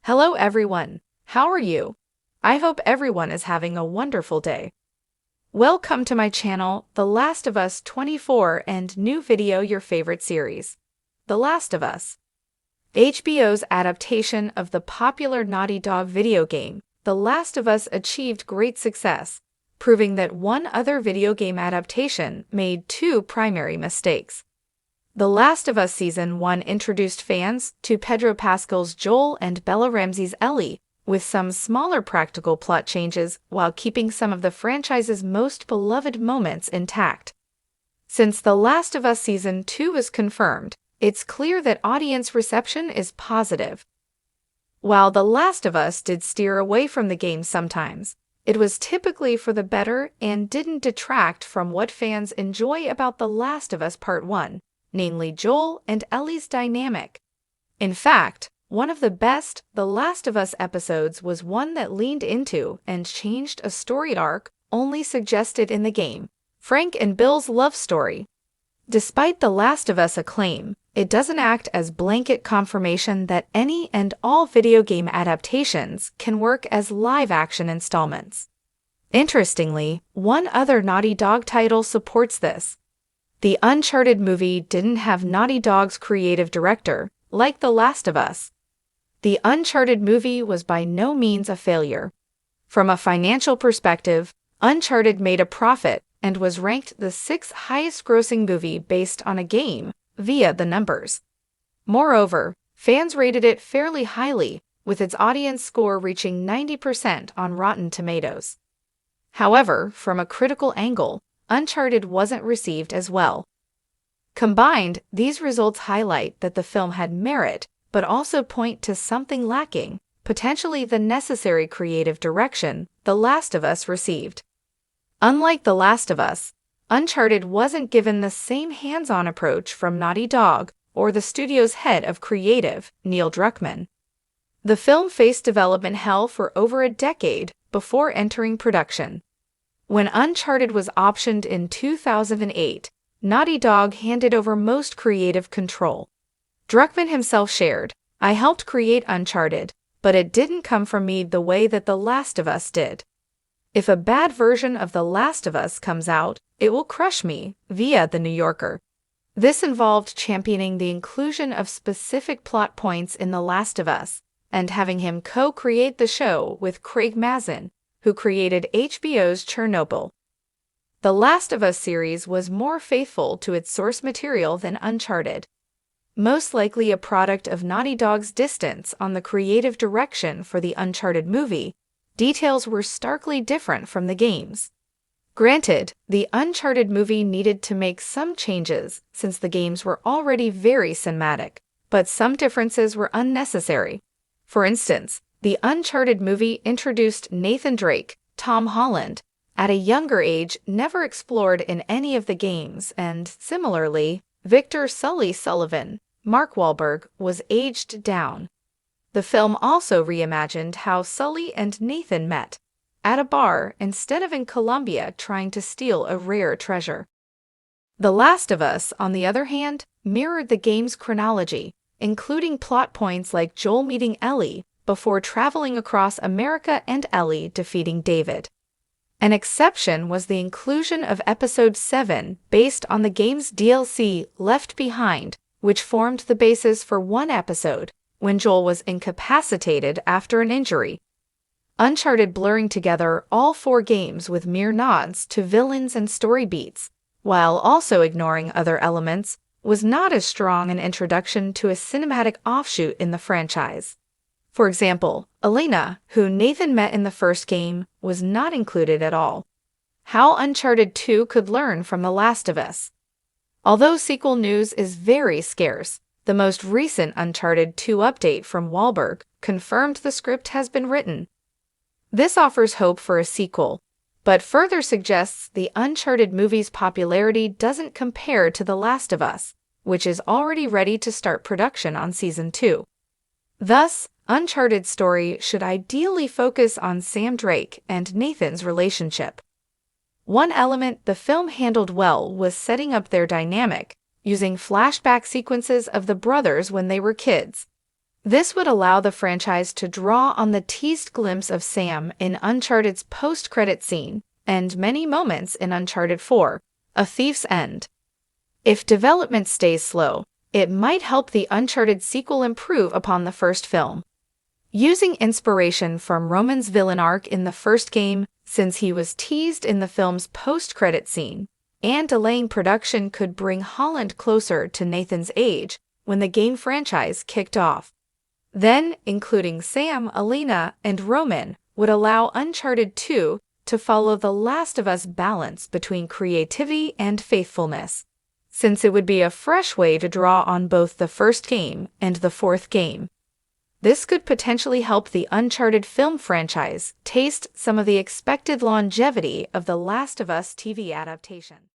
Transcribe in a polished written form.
Hello everyone, how are you? I hope everyone is having a wonderful day. Welcome to my channel, The Last of Us 24 and new video your favorite series, The Last of Us. HBO's adaptation of the popular Naughty Dog video game, The Last of Us achieved great success, proving that one other video game adaptation made two primary mistakes. The Last of Us Season 1 introduced fans to Pedro Pascal's Joel and Bella Ramsey's Ellie, with some smaller practical plot changes while keeping some of the franchise's most beloved moments intact. Since The Last of Us Season 2 is confirmed, it's clear that audience reception is positive. While The Last of Us did steer away from the game sometimes, it was typically for the better and didn't detract from what fans enjoy about The Last of Us Part 1. Namely Joel and Ellie's dynamic. In fact, one of the best The Last of Us episodes was one that leaned into and changed a story arc only suggested in the game, Frank and Bill's love story. Despite The Last of Us acclaim, it doesn't act as blanket confirmation that any and all video game adaptations can work as live-action installments. Interestingly, one other Naughty Dog title supports this. The Uncharted movie didn't have Naughty Dog's creative director, like The Last of Us. The Uncharted movie was by no means a failure. From a financial perspective, Uncharted made a profit and was ranked the sixth highest-grossing movie based on a game, via the numbers. Moreover, fans rated it fairly highly, with its audience score reaching 90% on Rotten Tomatoes. However, from a critical angle, Uncharted wasn't received as well. Combined, these results highlight that the film had merit, but also point to something lacking, potentially the necessary creative direction The Last of Us received. Unlike The Last of Us, Uncharted wasn't given the same hands-on approach from Naughty Dog or the studio's head of creative, Neil Druckmann. The film faced development hell for over a decade before entering production. When Uncharted was optioned in 2008, Naughty Dog handed over most creative control. Druckmann himself shared, "I helped create Uncharted, but it didn't come from me the way that The Last of Us did. If a bad version of The Last of Us comes out, it will crush me," via The New Yorker. This involved championing the inclusion of specific plot points in The Last of Us, and having him co-create the show with Craig Mazin, who created HBO's Chernobyl. The Last of Us series was more faithful to its source material than Uncharted. Most likely a product of Naughty Dog's distance on the creative direction for the Uncharted movie, details were starkly different from the games. Granted, the Uncharted movie needed to make some changes since the games were already very cinematic, but some differences were unnecessary. For instance, the Uncharted movie introduced Nathan Drake, Tom Holland, at a younger age never explored in any of the games, and similarly, Victor Sully Sullivan, Mark Wahlberg, was aged down. The film also reimagined how Sully and Nathan met, at a bar instead of in Colombia trying to steal a rare treasure. The Last of Us, on the other hand, mirrored the game's chronology, including plot points like Joel meeting Ellie before traveling across America and Ellie defeating David. An exception was the inclusion of Episode 7 based on the game's DLC Left Behind, which formed the basis for one episode, when Joel was incapacitated after an injury. Uncharted blurring together all four games with mere nods to villains and story beats, while also ignoring other elements, was not as strong an introduction to a cinematic offshoot in the franchise. For example, Elena, who Nathan met in the first game, was not included at all. How Uncharted 2 could learn from The Last of Us. Although sequel news is very scarce, the most recent Uncharted 2 update from Wahlberg confirmed the script has been written. This offers hope for a sequel, but further suggests the Uncharted movie's popularity doesn't compare to The Last of Us, which is already ready to start production on Season 2. Thus, Uncharted's story should ideally focus on Sam Drake and Nathan's relationship. One element the film handled well was setting up their dynamic, using flashback sequences of the brothers when they were kids. This would allow the franchise to draw on the teased glimpse of Sam in Uncharted's post-credit scene and many moments in Uncharted 4, A Thief's End. If development stays slow, it might help the Uncharted sequel improve upon the first film. Using inspiration from Roman's villain arc in the first game, since he was teased in the film's post-credit scene, and delaying production could bring Holland closer to Nathan's age when the game franchise kicked off. Then, including Sam, Elena, and Roman would allow Uncharted 2 to follow the Last of Us balance between creativity and faithfulness, since it would be a fresh way to draw on both the first game and the fourth game. This could potentially help the Uncharted film franchise taste some of the expected longevity of the Last of Us TV adaptation.